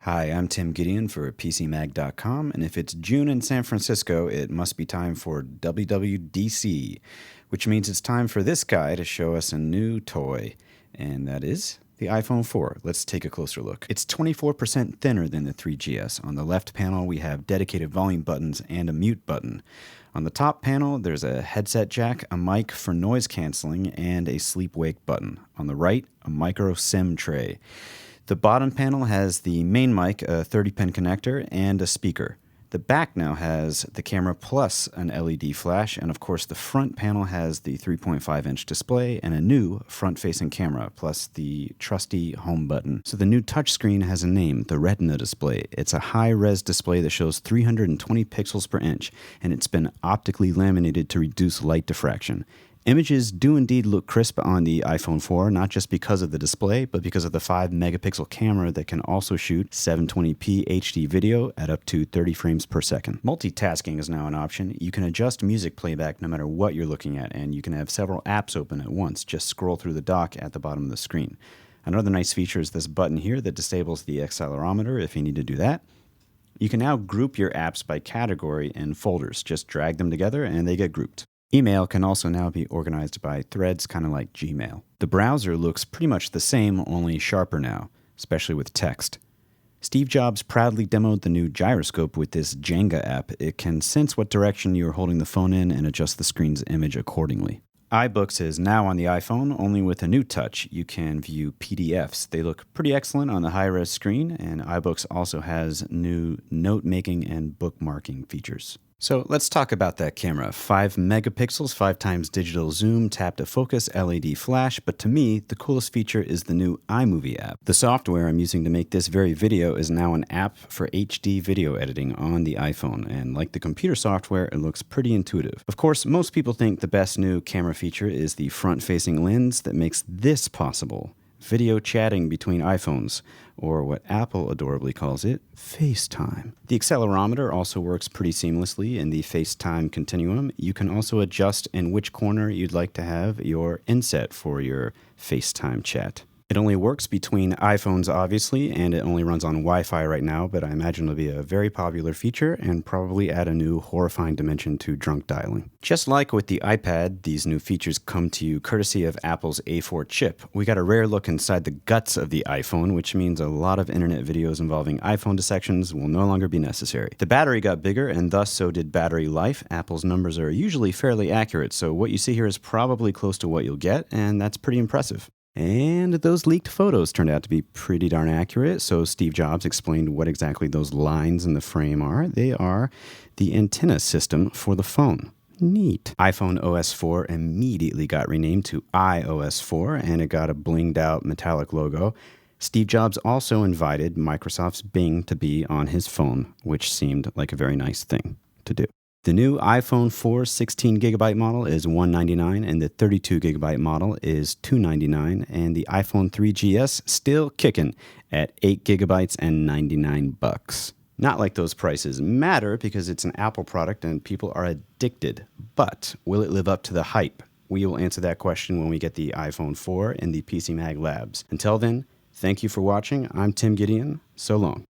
Hi, I'm Tim Gideon for PCMag.com, and if it's June in San Francisco, it must be time for WWDC, which means it's time for this guy to show us a new toy, and that is the iPhone 4. Let's take a closer look. It's 24% thinner than the 3GS. On the left panel, we have dedicated volume buttons and a mute button. On the top panel, there's a headset jack, a mic for noise canceling, and a sleep-wake button. On the right, a micro SIM tray. The bottom panel has the main mic, a 30-pin connector, and a speaker. The back now has the camera plus an LED flash, and of course the front panel has the 3.5-inch display and a new front-facing camera, plus the trusty home button. So the new touchscreen has a name, the Retina Display. It's a high-res display that shows 320 pixels per inch, and it's been optically laminated to reduce light diffraction. Images do indeed look crisp on the iPhone 4, not just because of the display, but because of the 5-megapixel camera that can also shoot 720p HD video at up to 30 frames per second. Multitasking is now an option. You can adjust music playback no matter what you're looking at, and you can have several apps open at once. Just scroll through the dock at the bottom of the screen. Another nice feature is this button here that disables the accelerometer if you need to do that. You can now group your apps by category in folders. Just drag them together and they get grouped. Email can also now be organized by threads, kind of like Gmail. The browser looks pretty much the same, only sharper now, especially with text. Steve Jobs proudly demoed the new Gyroscope with this Jenga app. It can sense what direction you're holding the phone in and adjust the screen's image accordingly. Ibooks is now on the iPhone, only with a new touch. You can view PDFs. They look pretty excellent on the high-res screen, and Ibooks also has new note-making and bookmarking features. So let's talk about that camera. 5 megapixels, 5 times digital zoom, tap to focus, LED flash, but to me, the coolest feature is the new iMovie app. The software I'm using to make this very video is now an app for HD video editing on the iPhone, and like the computer software, it looks pretty intuitive. Of course, most people think the best new camera feature is the front-facing lens that makes this possible. Video chatting between iPhones, or what Apple adorably calls it, FaceTime. The accelerometer also works pretty seamlessly in the FaceTime continuum. You can also adjust in which corner you'd like to have your inset for your FaceTime chat. It only works between iPhones, obviously, and it only runs on Wi-Fi right now, but I imagine it'll be a very popular feature and probably add a new horrifying dimension to drunk dialing. Just like with the iPad, these new features come to you courtesy of Apple's A4 chip. We got a rare look inside the guts of the iPhone, which means a lot of internet videos involving iPhone dissections will no longer be necessary. The battery got bigger, and thus so did battery life. Apple's numbers are usually fairly accurate, so what you see here is probably close to what you'll get, and that's pretty impressive. And those leaked photos turned out to be pretty darn accurate, so Steve Jobs explained what exactly those lines in the frame are. They are the antenna system for the phone. Neat. iPhone OS 4 immediately got renamed to iOS 4, and it got a blinged out metallic logo. Steve Jobs also invited Microsoft's Bing to be on his phone, which seemed like a very nice thing to do. The new iPhone 4 16GB model is $199, and the 32GB model is $299, and the iPhone 3GS still kicking at 8GB and $99. Not like those prices matter because it's an Apple product and people are addicted, but will it live up to the hype? We will answer that question when we get the iPhone 4 in the PCMag labs. Until then, thank you for watching. I'm Tim Gideon. So long.